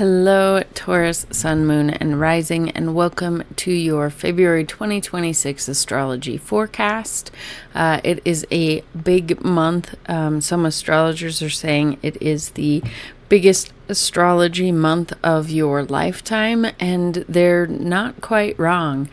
Hello, Taurus, Sun, Moon, and Rising, and welcome to your February 2026 astrology forecast. It is a big month. Some astrologers are saying it is the biggest astrology month of your lifetime, and they're not quite wrong.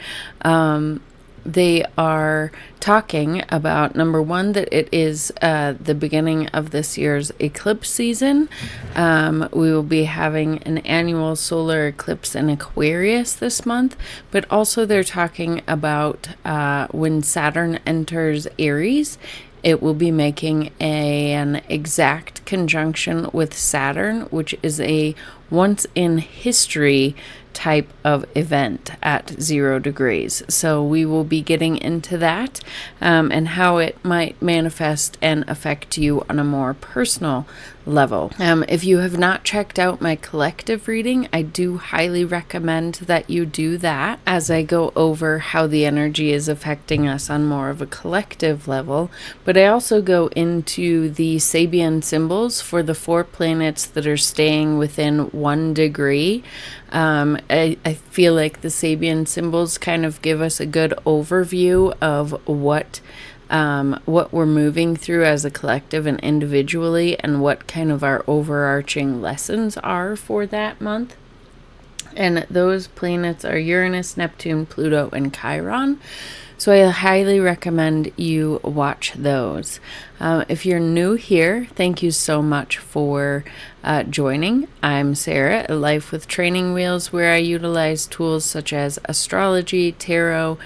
They are talking about, number one, that it is the beginning of this year's eclipse season. We will be having an annual solar eclipse in Aquarius this month, but also they're talking about when Saturn enters Aries. It will be making an exact conjunction with Saturn, which is a once in history type of event at 0 degrees. So we will be getting into that and how it might manifest and affect you on a more personal level. If you have not checked out my collective reading, I do highly recommend that you do that as I go over how the energy is affecting us on more of a collective level. But I also go into the Sabian symbols for the 4 planets that are staying within 1 degree. I feel like the Sabian symbols kind of give us a good overview of what we're moving through as a collective and individually, and what kind of our overarching lessons are for that month. And those planets are Uranus, Neptune, Pluto, and Chiron. So I highly recommend you watch those. If you're new here, thank you so much for joining. I'm Sarah, a Life with Training Wheels, where I utilize tools such as astrology, tarot,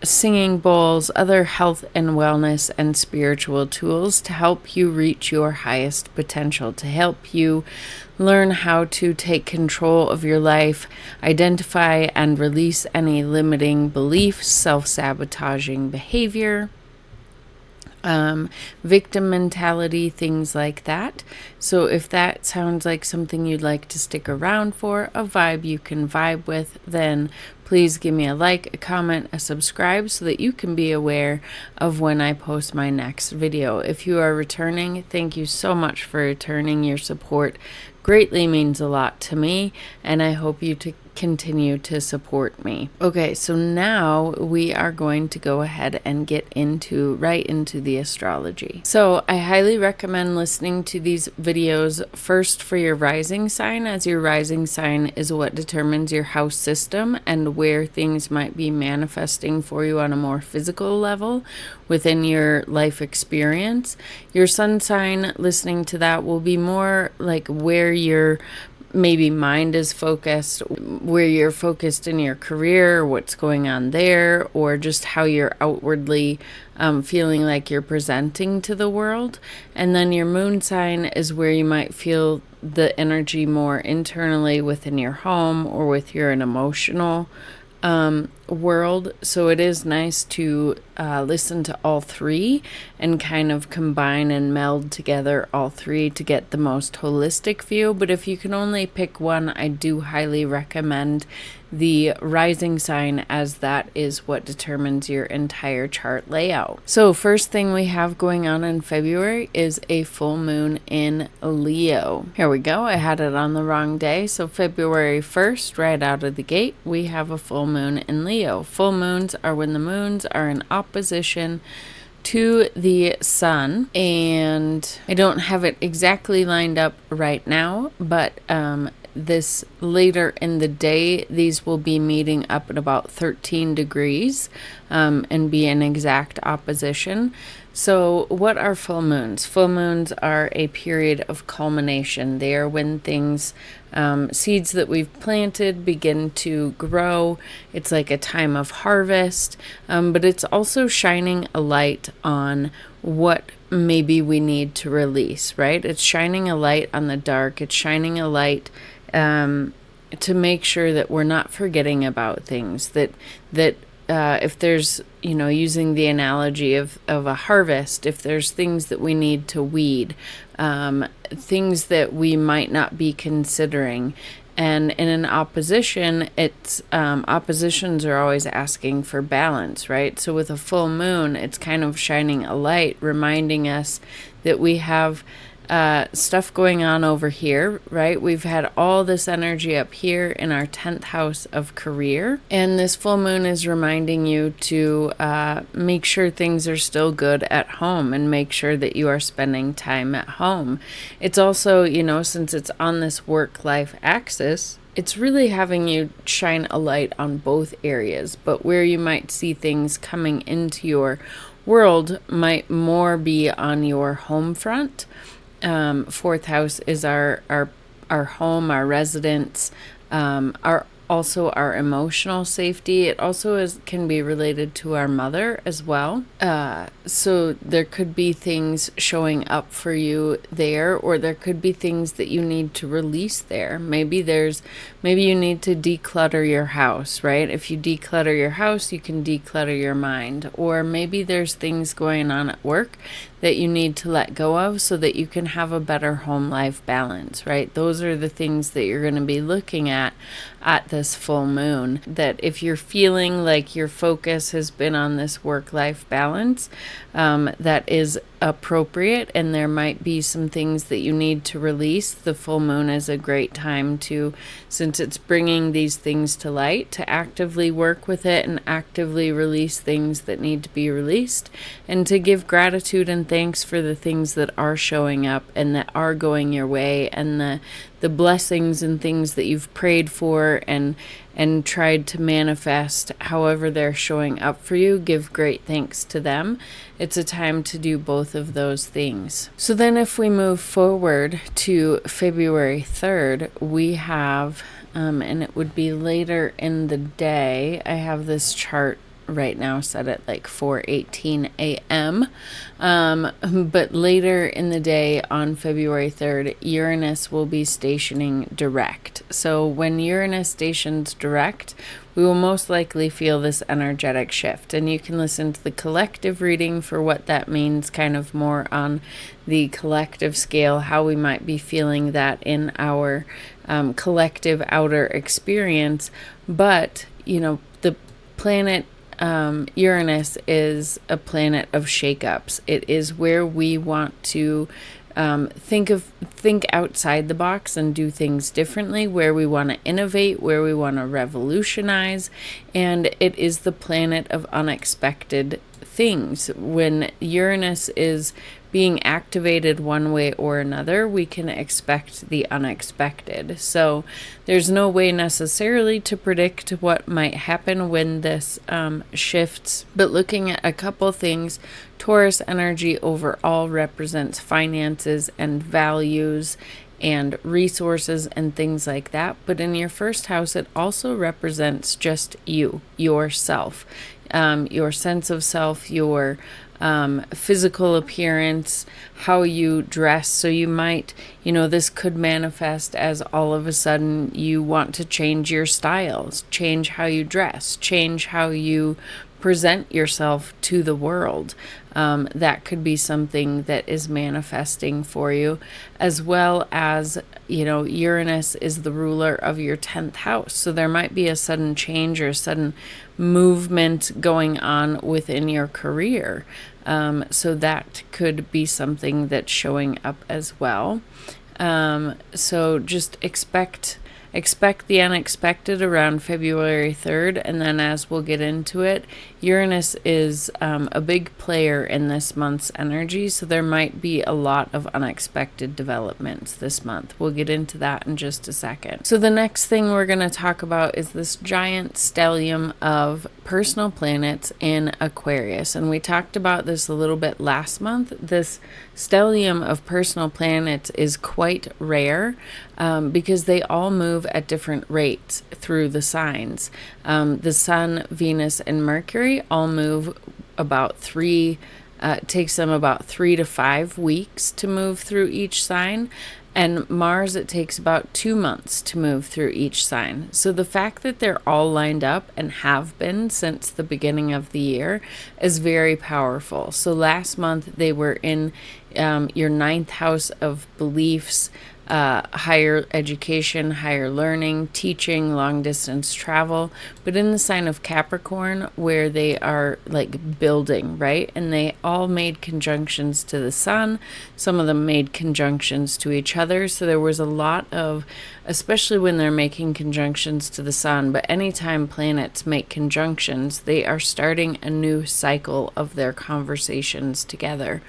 singing bowls, other health and wellness and spiritual tools to help you reach your highest potential, to help you learn how to take control of your life, identify and release any limiting beliefs, self-sabotaging behavior, victim mentality, things like that. So if that sounds like something you'd like to stick around for, a vibe you can vibe with, then please give me a like, a comment, a subscribe so that you can be aware of when I post my next video. If you are returning, thank you so much for returning. Your support greatly means a lot to me, and I hope you to continue to support me. Okay, so now we are going to go ahead and get right into the astrology. So I highly recommend listening to these videos first for your rising sign, as your rising sign is what determines your house system and where things might be manifesting for you on a more physical level within your life experience. Your sun sign, listening to that, will be more like where your maybe mind is focused, where you're focused in your career, what's going on there, or just how you're outwardly feeling like you're presenting to the world. And then your moon sign is where you might feel the energy more internally within your home or with your emotional world. So it is nice to listen to all three and kind of combine and meld together all three to get the most holistic view. But if you can only pick one, I do highly recommend the rising sign, as that is what determines your entire chart layout. So first thing we have going on in February is a full moon in Leo. Here we go. I had it on the wrong day. So February 1st, right out of the gate, we have a full moon in Leo. Full moons are when the moons are in opposition to the sun, and I don't have it exactly lined up right now, but this later in the day, these will be meeting up at about 13 degrees and be in exact opposition. So what are full moons? Full moons are a period of culmination. They are when things, seeds that we've planted, begin to grow. It's like a time of harvest, but it's also shining a light on what maybe we need to release, right? It's shining a light on the dark. It's shining a light to make sure that we're not forgetting about things, that if there's, using the analogy of a harvest, if there's things that we need to weed, things that we might not be considering. And in an opposition, it's oppositions are always asking for balance, right? So with a full moon, it's kind of shining a light, reminding us that we have stuff going on over here, right? We've had all this energy up here in our 10th house of career. And this full moon is reminding you to make sure things are still good at home and make sure that you are spending time at home. It's also, since it's on this work-life axis, it's really having you shine a light on both areas, but where you might see things coming into your world might more be on your home front. Fourth house is our home, our residence, also our emotional safety. It also can be related to our mother as well. So there could be things showing up for you there, or there could be things that you need to release there. Maybe you need to declutter your house, right? If you declutter your house, you can declutter your mind. Or maybe there's things going on at work that you need to let go of so that you can have a better home life balance, right? Those are the things that you're going to be looking at this full moon. That if you're feeling like your focus has been on this work-life balance, that is appropriate, and there might be some things that you need to release. The full moon is a great time to, since it's bringing these things to light, to actively work with it and actively release things that need to be released, and to give gratitude and thanks for the things that are showing up and that are going your way, and the blessings and things that you've prayed for and tried to manifest, however they're showing up for you. Give great thanks to them. It's a time to do both of those things. So then if we move forward to February 3rd, we have, and it would be later in the day, I have this chart right now set at like 4:18 a.m. But later in the day on February 3rd, Uranus will be stationing direct. So when Uranus stations direct, we will most likely feel this energetic shift. And you can listen to the collective reading for what that means, kind of more on the collective scale, how we might be feeling that in our collective outer experience. But, the planet Uranus is a planet of shakeups. It is where we want to think outside the box and do things differently, where we want to innovate, where we want to revolutionize, and it is the planet of unexpected things. When Uranus is being activated one way or another, we can expect the unexpected. So there's no way necessarily to predict what might happen when this shifts, but looking at a couple things, Taurus energy overall represents finances and values and resources and things like that. But in your first house, it also represents just you, yourself, your sense of self, your physical appearance, how you dress. So you might, this could manifest as all of a sudden you want to change your styles, change how you dress, change how you present yourself to the world. That could be something that is manifesting for you, as well as, Uranus is the ruler of your 10th house. So there might be a sudden change or a sudden movement going on within your career. So that could be something that's showing up as well. So just expect the unexpected around February 3rd, and then as we'll get into it, Uranus is a big player in this month's energy, so there might be a lot of unexpected developments this month. We'll get into that in just a second. So the next thing we're going to talk about is this giant stellium of personal planets in Aquarius, and we talked about this a little bit last month. This stellium of personal planets is quite rare because they all move at different rates through the signs. The Sun, Venus, and Mercury all move about it takes them about 3 to 5 weeks to move through each sign. And Mars, it takes about 2 months to move through each sign. So the fact that they're all lined up and have been since the beginning of the year is very powerful. So last month they were in your 9th house of beliefs, higher education, higher learning, teaching, long distance travel. But in the sign of Capricorn, where they are like building, right? And they all made conjunctions to the sun. Some of them made conjunctions to each other. So there was a lot of, especially when they're making conjunctions to the sun, but anytime planets make conjunctions, they are starting a new cycle of their conversations together.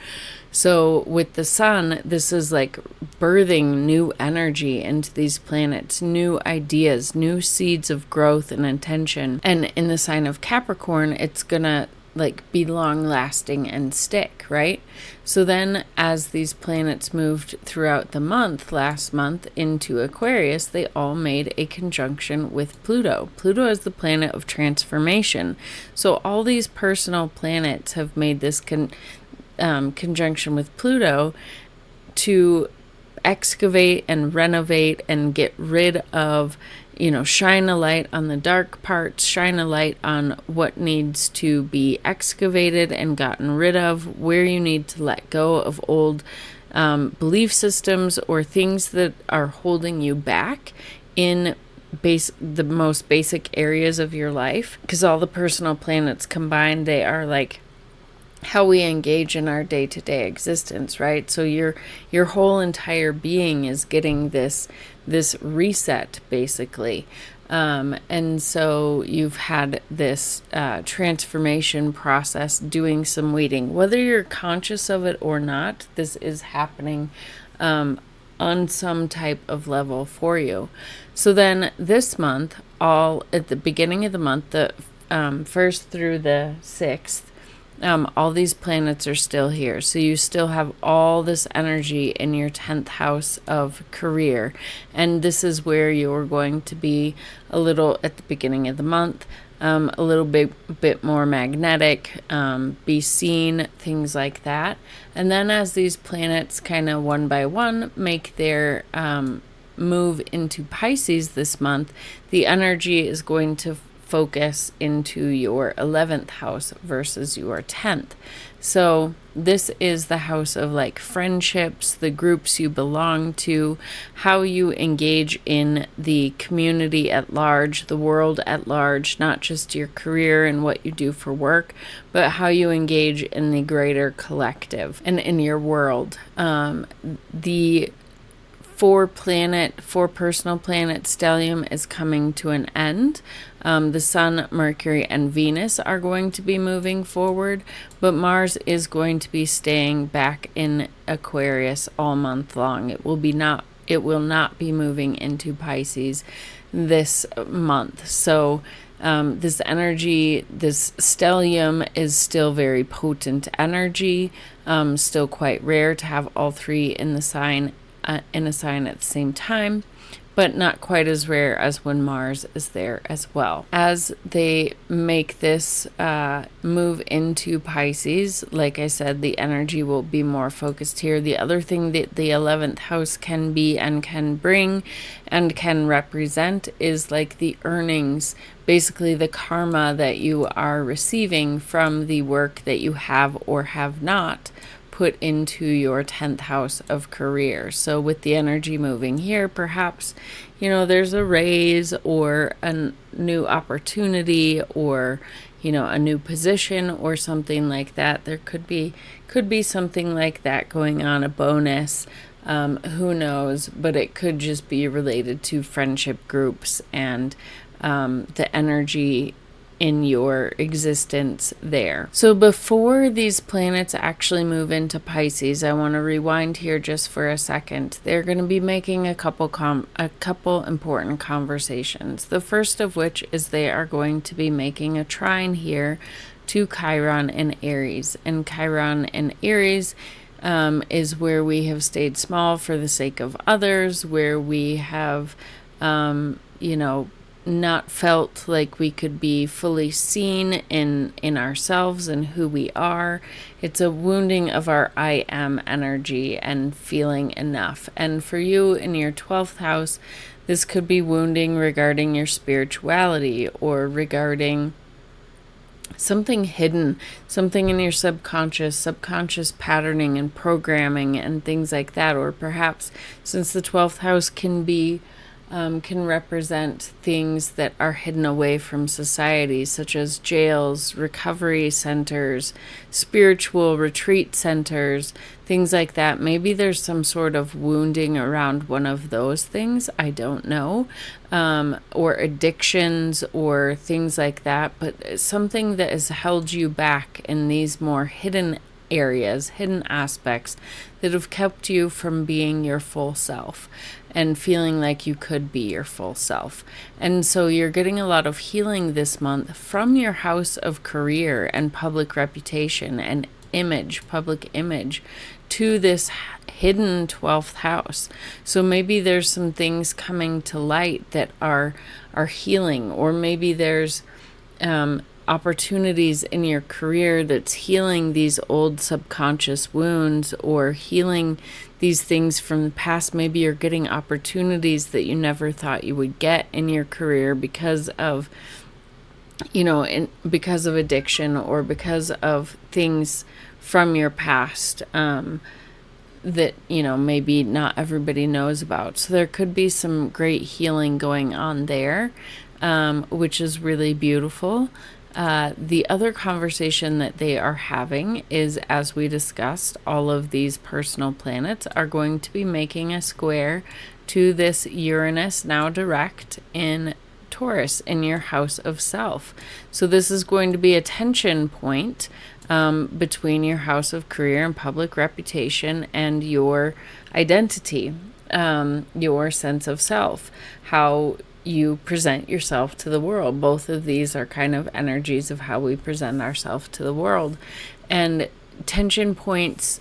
So with the sun, this is like birthing new energy into these planets, new ideas, new seeds of growth and intention. And in the sign of Capricorn, it's gonna like be long lasting and stick, right? So then as these planets moved throughout the month, last month into Aquarius, they all made a conjunction with Pluto. Pluto is the planet of transformation. So all these personal planets have made this conjunction with Pluto to excavate and renovate and get rid of, shine a light on the dark parts, shine a light on what needs to be excavated and gotten rid of, where you need to let go of old belief systems or things that are holding you back in the most basic areas of your life. Because all the personal planets combined, they are like how we engage in our day-to-day existence, right? So your whole entire being is getting this reset, basically. And so you've had this transformation process doing some weeding. Whether you're conscious of it or not, this is happening on some type of level for you. So then this month, all at the beginning of the month, the 1st through the 6th, all these planets are still here. So you still have all this energy in your 10th house of career. And this is where you're going to be a little, at the beginning of the month, a little bit more magnetic, be seen, things like that. And then as these planets kind of one by one make their move into Pisces this month, the energy is going to focus into your 11th house versus your 10th. So this is the house of like friendships, the groups you belong to, how you engage in the community at large, the world at large, not just your career and what you do for work, but how you engage in the greater collective and in your world. The four personal planet stellium is coming to an end. The Sun, Mercury, and Venus are going to be moving forward, but Mars is going to be staying back in Aquarius all month long. It will not be moving into Pisces this month. So this energy, this stellium is still very potent energy, still quite rare to have all three in a sign at the same time, but not quite as rare as when Mars is there as well. As they make this move into Pisces, like I said, the energy will be more focused here. The other thing that the 11th house can be and can bring and can represent is like the earnings, basically the karma that you are receiving from the work that you have or have not put into your 10th house of career. So with the energy moving here, perhaps, there's a raise or a new opportunity or, a new position or something like that. There could be something like that going on, a bonus, who knows, but it could just be related to friendship groups and the energy in your existence there. So before these planets actually move into Pisces, I want to rewind here just for a second. They're going to be making a couple important conversations. The first of which is they are going to be making a trine here to Chiron in Aries. And Chiron in Aries is where we have stayed small for the sake of others, where we have, not felt like we could be fully seen in ourselves and who we are. It's a wounding of our I am energy and feeling enough. And for you in your 12th house, this could be wounding regarding your spirituality or regarding something hidden, something in your subconscious patterning and programming and things like that. Or perhaps, since the 12th house can represent things that are hidden away from society, such as jails, recovery centers, spiritual retreat centers, things like that. Maybe there's some sort of wounding around one of those things. I don't know. Or addictions or things like that. But something that has held you back in these more hidden areas, hidden aspects that have kept you from being your full self and feeling like you could be your full self. And so you're getting a lot of healing this month from your house of career and public reputation and public image, to this hidden 12th house. So maybe there's some things coming to light that are healing, or maybe there's opportunities in your career that's healing these old subconscious wounds, or healing these things from the past. Maybe you're getting opportunities that you never thought you would get in your career because of, because of addiction, or because of things from your past that, maybe not everybody knows about. So there could be some great healing going on there, which is really beautiful. The other conversation that they are having is, as we discussed, all of these personal planets are going to be making a square to this Uranus, now direct in Taurus, in your house of self. So this is going to be a tension point between your house of career and public reputation and your identity, your sense of self, how you present yourself to the world. Both of these are kind of energies of how we present ourselves to the world. And tension points,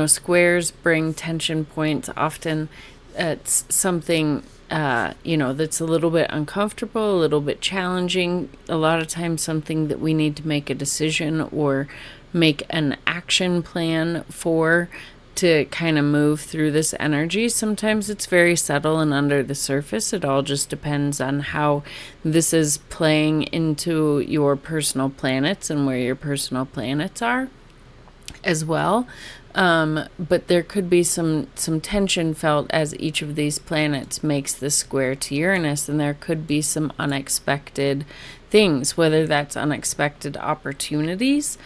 squares bring tension points. Often it's something, that's a little bit uncomfortable, a little bit challenging. A lot of times something that we need to make a decision or make an action plan for, to kind of move through this energy. Sometimes it's very subtle and under the surface. It all just depends on how this is playing into your personal planets and where your personal planets are as well. But there could be some tension felt as each of these planets makes this square to Uranus, and there could be some unexpected things, whether that's unexpected opportunities,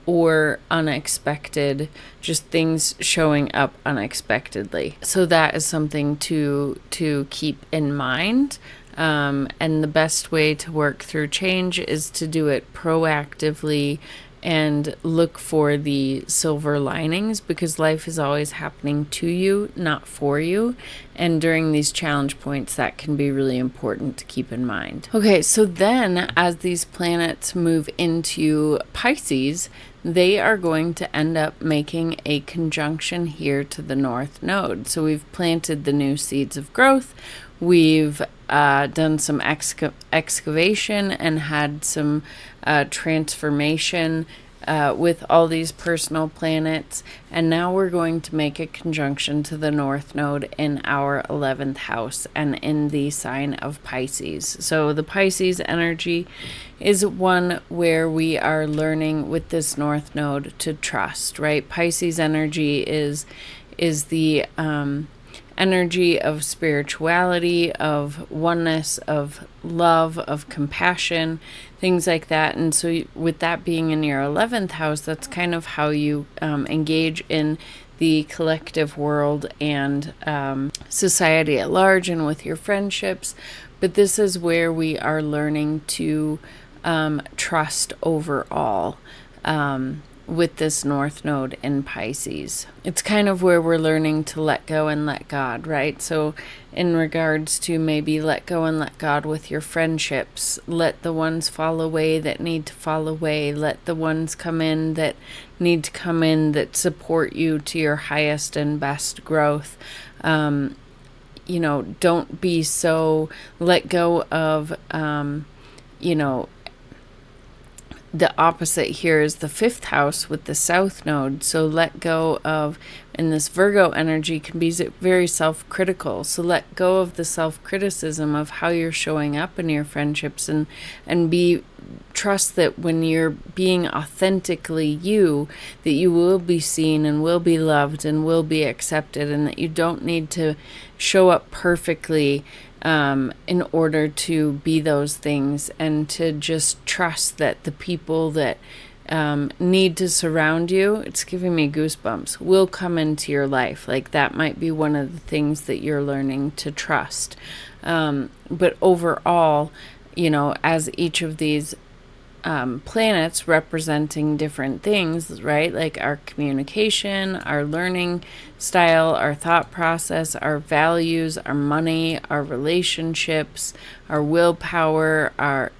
or unexpected, just things showing up unexpectedly. So that is something to keep in mind. And the best way to work through change is to do it proactively and look for the silver linings, because life is always happening to you, not for you. And during these challenge points, that can be really important to keep in mind. Okay, so then as these planets move into Pisces, they are going to end up making a conjunction here to the North Node. So we've planted the new seeds of growth. We've done some excavation and had some transformation with all these personal planets. And now we're going to make a conjunction to the North Node in our 11th house and in the sign of Pisces. So the Pisces energy is one where we are learning with this North Node to trust, right? Pisces energy is the energy of spirituality, of oneness, of love, of compassion, things like that. And so with that being in your 11th house, that's kind of how you engage in the collective world and society at large, and with your friendships. But this is where we are learning to trust overall. With this North Node in Pisces. It's kind of where we're learning to let go and let God, right? So in regards to maybe let go and let God with your friendships, let the ones fall away that need to fall away, let the ones come in that need to come in, that support you to your highest and best growth. Don't be so, let go of, the opposite here is the 5th house with the south node. So let go of, and this Virgo energy can be very self-critical. So let go of the self-criticism of how you're showing up in your friendships, and trust that when you're being authentically you, that you will be seen and will be loved and will be accepted, and that you don't need to show up perfectly in order to be those things, and to just trust that the people that need to surround you, it's giving me goosebumps, will come into your life. Like, that might be one of the things that you're learning to trust. But overall, as each of these planets representing different things, right? Like our communication, our learning style, our thought process, our values, our money, our relationships, our willpower, our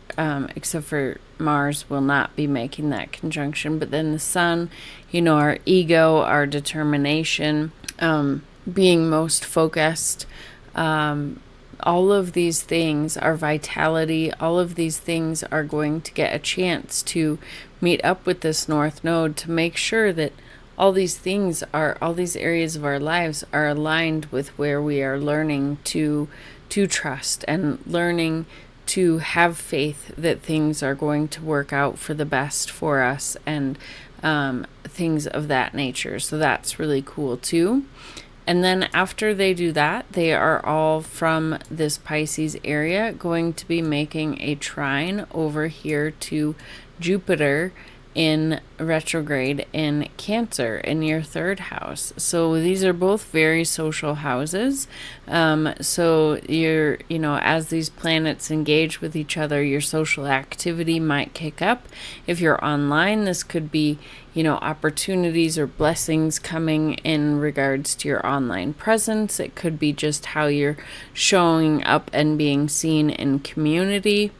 except for Mars will not be making that conjunction, but then the Sun, our ego, our determination, being most focused, all of these things, our vitality, all of these things are going to get a chance to meet up with this North Node to make sure that all these areas of our lives are aligned with where we are learning to trust, and learning to have faith that things are going to work out for the best for us, and things of that nature. So that's really cool too. And then after they do that, they are all from this Pisces area going to be making a trine over here to Jupiter in retrograde in Cancer in your 3rd house. So these are both very social houses. So you're, as these planets engage with each other, your social activity might kick up. If you're online, this could be, opportunities or blessings coming in regards to your online presence. It could be just how you're showing up and being seen in community.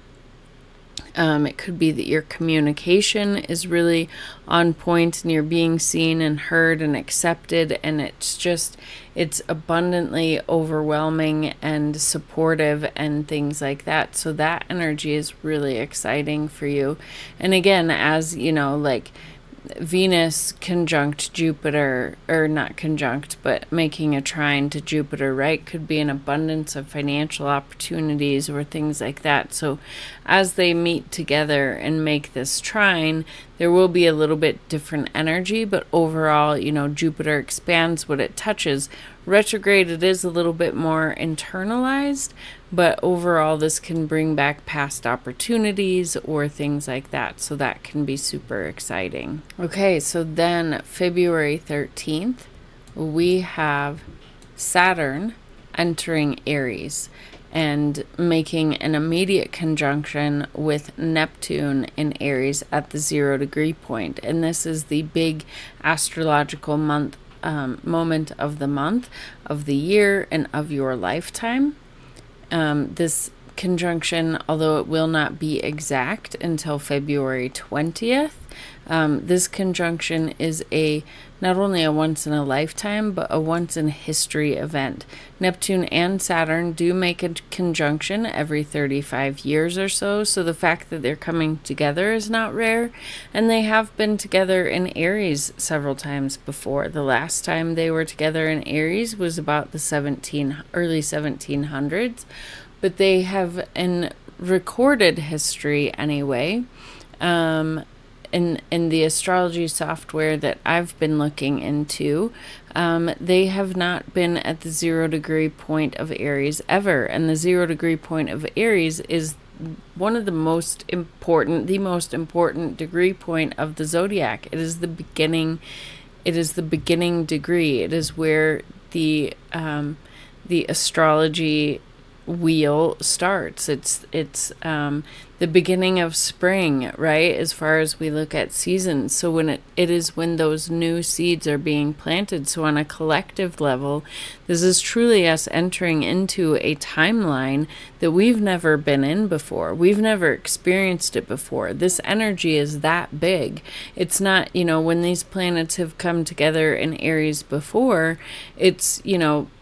It could be that your communication is really on point and you're being seen and heard and accepted, and it's abundantly overwhelming and supportive and things like that. So that energy is really exciting for you. And again, as like Venus conjunct Jupiter, or not conjunct, but making a trine to Jupiter, right? Could be an abundance of financial opportunities or things like that. So as they meet together and make this trine, there will be a little bit different energy, but overall, Jupiter expands what it touches. Retrograde, it is a little bit more internalized, but overall this can bring back past opportunities or things like that. So that can be super exciting. Okay, so then February 13th, we have Saturn entering Aries and making an immediate conjunction with Neptune in Aries at the 0 degree point. And this is the big astrological moment of the month, of the year, and of your lifetime. This conjunction, although it will not be exact until February 20th, this conjunction is not only a once in a lifetime, but a once in history event. Neptune and Saturn do make a conjunction every 35 years or so, so the fact that they're coming together is not rare, and they have been together in Aries several times before. The last time they were together in Aries was about the early 1700s, but they have, in recorded history anyway, in the astrology software that I've been looking into, they have not been at the 0 degree point of Aries ever. And the 0 degree point of Aries is one of the most important degree point of the zodiac. It is the beginning degree. It is where the astrology wheel starts. It's the beginning of spring, right? As far as we look at seasons. So when it is when those new seeds are being planted. So on a collective level, this is truly us entering into a timeline that we've never been in before. We've never experienced it before. This energy is that big. It's not, when these planets have come together in Aries before, it's,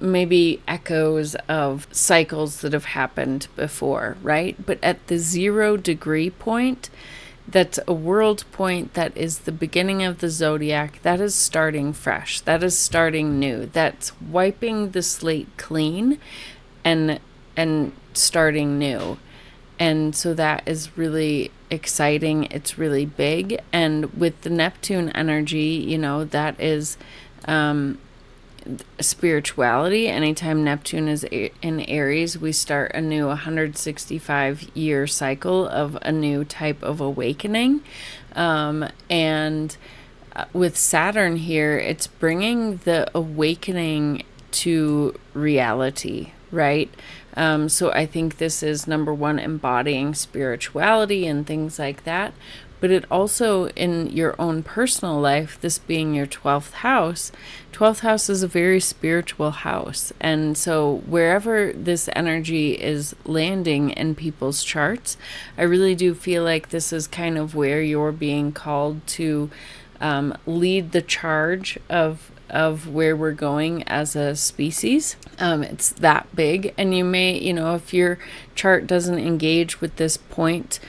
maybe echoes of cycles that have happened before, right? But at the 0 degree point, that's a world point, that is the beginning of the zodiac, that is starting fresh, that is starting new, that's wiping the slate clean and starting new. And so that is really exciting. It's really big. And with the Neptune energy, that is spirituality. Anytime Neptune is in Aries, we start a new 165-year cycle of a new type of awakening. And with Saturn here, it's bringing the awakening to reality, right? So I think this is, number one, embodying spirituality and things like that. But it also, in your own personal life, this being your 12th house is a very spiritual house. And so wherever this energy is landing in people's charts, I really do feel like this is kind of where you're being called to lead the charge of where we're going as a species. It's that big. And you may, if your chart doesn't engage with this point,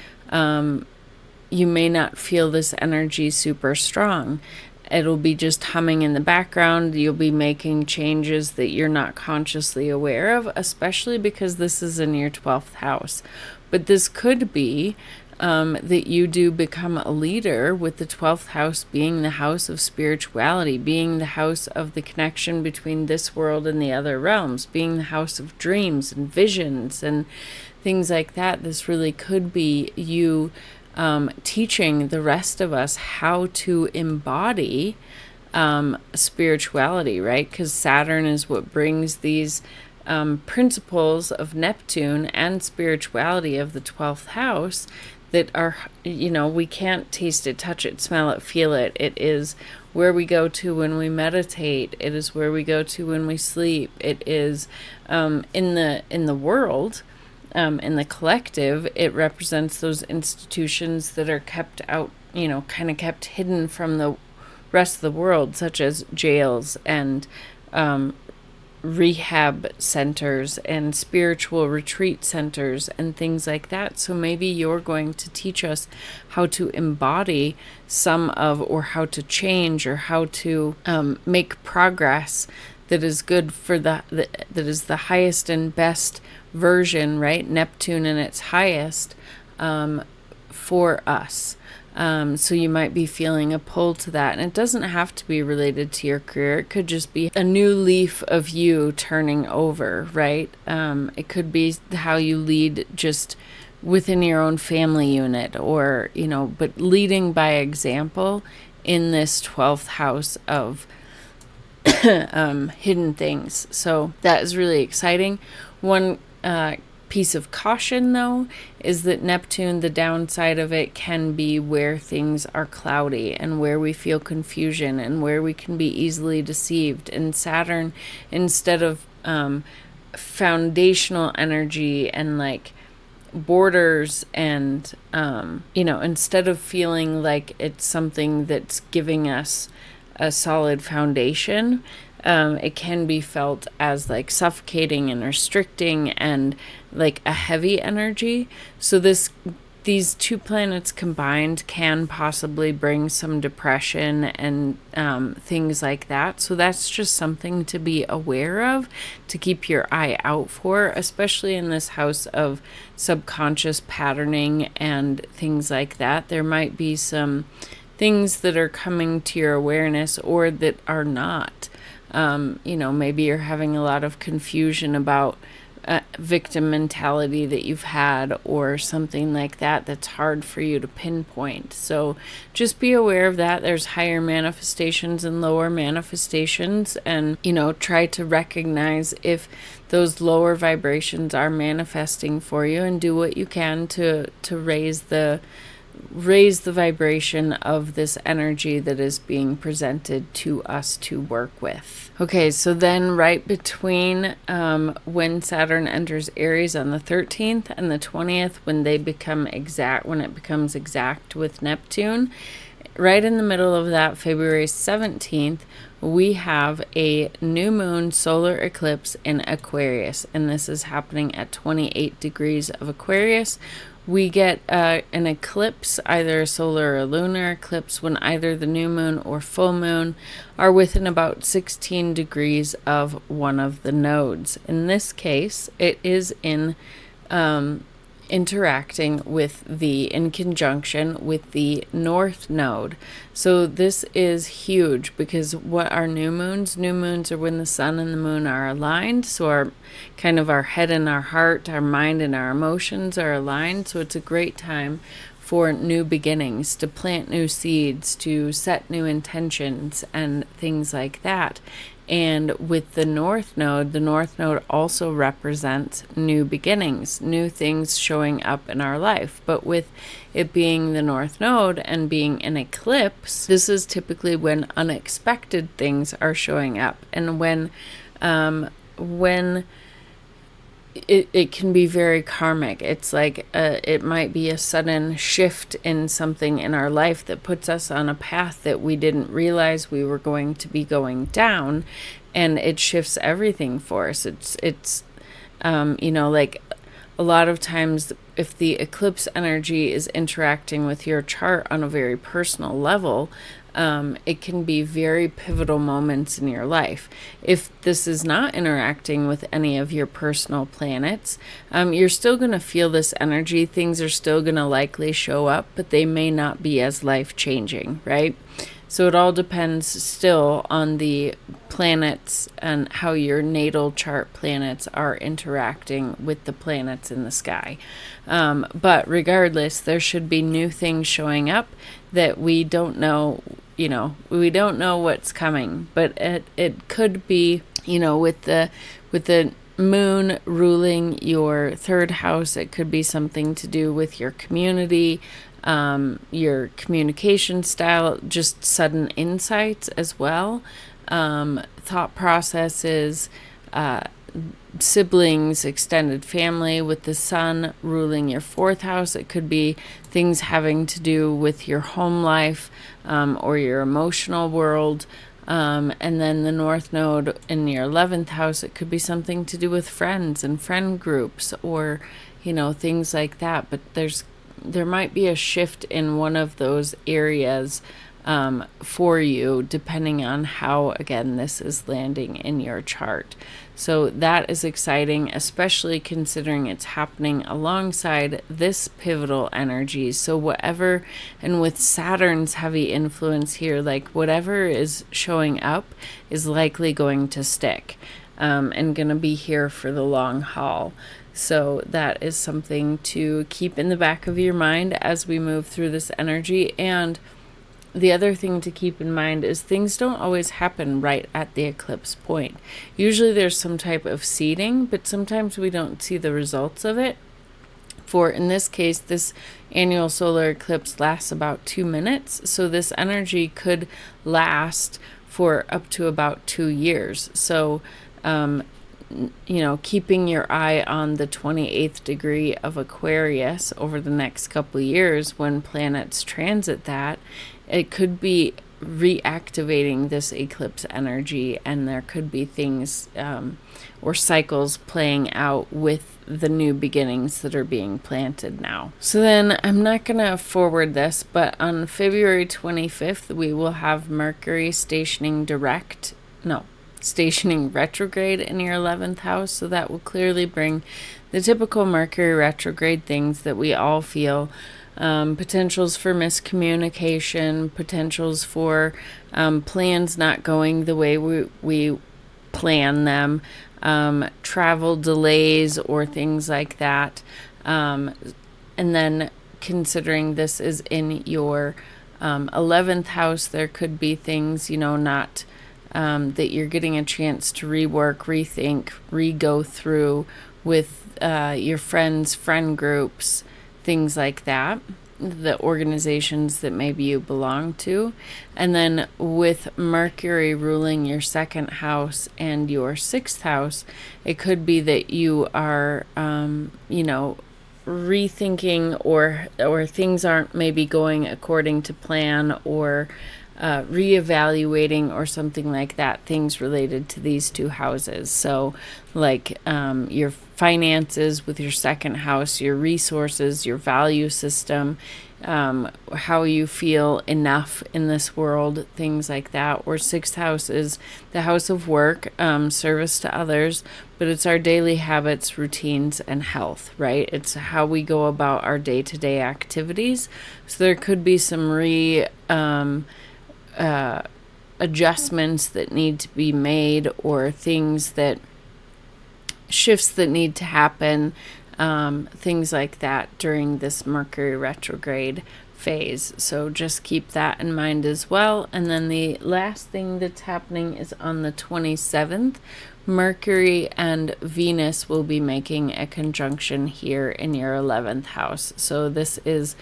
you may not feel this energy super strong. It'll be just humming in the background. You'll be making changes that you're not consciously aware of, especially because this is in your 12th house. But this could be that you do become a leader, with the 12th house being the house of spirituality, being the house of the connection between this world and the other realms, being the house of dreams and visions and things like that. This really could be you teaching the rest of us how to embody spirituality, right? Because Saturn is what brings these principles of Neptune and spirituality of the 12th house that are, we can't taste it, touch it, smell it, feel it. It is where we go to when we meditate. It is where we go to when we sleep. It is in the world. In the collective, it represents those institutions that are kept out, kind of kept hidden from the rest of the world, such as jails and rehab centers and spiritual retreat centers and things like that. So maybe you're going to teach us how to embody some of, or how to change, or how to make progress that is good for that is the highest and best version, right? Neptune in its highest for us. So you might be feeling a pull to that. And it doesn't have to be related to your career. It could just be a new leaf of you turning over, right? It could be how you lead just within your own family unit, or, but leading by example in this 12th house of hidden things. So that is really exciting. One piece of caution, though, is that Neptune, the downside of it can be where things are cloudy and where we feel confusion and where we can be easily deceived. And Saturn, instead of foundational energy and like borders and instead of feeling like it's something that's giving us a solid foundation, it can be felt as like suffocating and restricting and like a heavy energy. So these two planets combined can possibly bring some depression and things like that. So that's just something to be aware of, to keep your eye out for, especially in this house of subconscious patterning and things like that. There might be some things that are coming to your awareness, or that are not. Maybe you're having a lot of confusion about victim mentality that you've had, or something like that that's hard for you to pinpoint. So just be aware of that. There's higher manifestations and lower manifestations, and try to recognize if those lower vibrations are manifesting for you, and do what you can to raise the vibration of this energy that is being presented to us to work with. Okay, so then right between when Saturn enters Aries on the 13th and the 20th, when it becomes exact with Neptune, right in the middle of that, February 17th, we have a new moon solar eclipse in Aquarius, and this is happening at 28 degrees of Aquarius, We get an eclipse, either a solar or lunar eclipse, when either the new moon or full moon are within about 16 degrees of one of the nodes. In this case, it is in interacting with in conjunction with the north node. So this is huge, because what are new moons? New moons are when the sun and the moon are aligned. So our head and our heart, our mind and our emotions are aligned. So it's a great time for new beginnings, to plant new seeds, to set new intentions and things like that. And with the north node also represents new beginnings, new things showing up in our life. But with it being the north node and being an eclipse, this is typically when unexpected things are showing up, and when it can be very karmic. It's like it might be a sudden shift in something in our life that puts us on a path that we didn't realize we were going to be going down, and it shifts everything for us. It's like a lot of times, if the eclipse energy is interacting with your chart on a very personal level, it can be very pivotal moments in your life. If this is not interacting with any of your personal planets, you're still going to feel this energy. Things are still going to likely show up, but they may not be as life-changing, right? So it all depends still on the planets and how your natal chart planets are interacting with the planets in the sky. But regardless, there should be new things showing up that we don't know. We don't know what's coming, but it could be, with the moon ruling your third house, it could be something to do with your community, your communication style, just sudden insights as well, thought processes, siblings, extended family. With the sun ruling your fourth house, it could be things having to do with your home life, or your emotional world. And then the north node in your 11th house, it could be something to do with friends and friend groups, or things like that. But there might be a shift in one of those areas for you, depending on how, again, this is landing in your chart. So that is exciting, especially considering it's happening alongside this pivotal energy. So whatever, and with Saturn's heavy influence here, like whatever is showing up is likely going to stick, and going to be here for the long haul. So that is something to keep in the back of your mind as we move through this energy. And the other thing to keep in mind is things don't always happen right at the eclipse point. Usually there's some type of seeding, but sometimes we don't see the results of it. In this case, this annual solar eclipse lasts about 2 minutes. So this energy could last for up to about 2 years. So, keeping your eye on the 28th degree of Aquarius over the next couple of years when planets transit that, it could be reactivating this eclipse energy, and there could be things or cycles playing out with the new beginnings that are being planted now. So then I'm not going to forward this, but on February 25th, we will have Mercury stationing retrograde in your 11th house. So that will clearly bring the typical Mercury retrograde things that we all feel. Potentials for miscommunication, potentials for plans not going the way we plan them, travel delays or things like that. And then considering this is in your 11th house, there could be things, not that you're getting a chance to rework, rethink, re-go through with your friend groups, things like that, the organizations that maybe you belong to. And then with Mercury ruling your 2nd house and your 6th house, it could be that you are, rethinking, or things aren't maybe going according to plan, or reevaluating or something like that, things related to these two houses. So like your finances with your second house, your resources, your value system, how you feel enough in this world, things like that. Or sixth house is the house of work, service to others, but it's our daily habits, routines, and health, right? It's how we go about our day-to-day activities. So there could be some adjustments that need to be made, or shifts that need to happen, things like that during this Mercury retrograde phase. So just keep that in mind as well. And then the last thing that's happening is on the 27th. Mercury and Venus will be making a conjunction here in your 11th house. So this is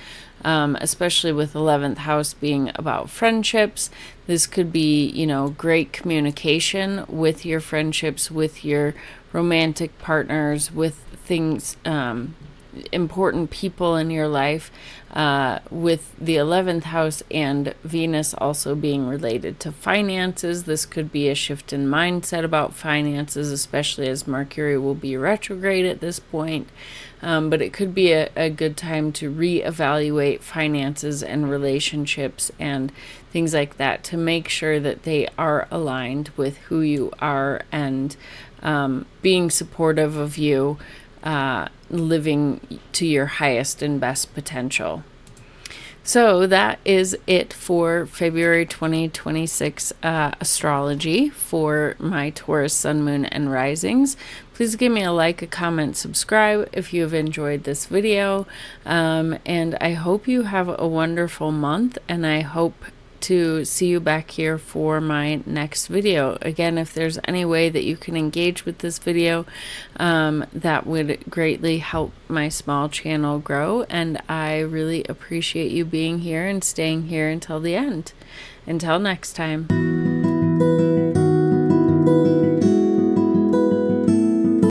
especially with 11th house being about friendships, this could be, great communication with your friendships, with your romantic partners, with things, important people in your life, with the 11th house and Venus also being related to finances. This could be a shift in mindset about finances, especially as Mercury will be retrograde at this point. But it could be a good time to reevaluate finances and relationships and things like that, to make sure that they are aligned with who you are, and being supportive of you, living to your highest and best potential. So that is it for February 2026 astrology for my Taurus sun, moon, and risings. Please give me a like, a comment, subscribe if you have enjoyed this video. And I hope you have a wonderful month, and I hope to see you back here for my next video. Again, if there's any way that you can engage with this video, that would greatly help my small channel grow, and I really appreciate you being here and staying here until the end. Until next time.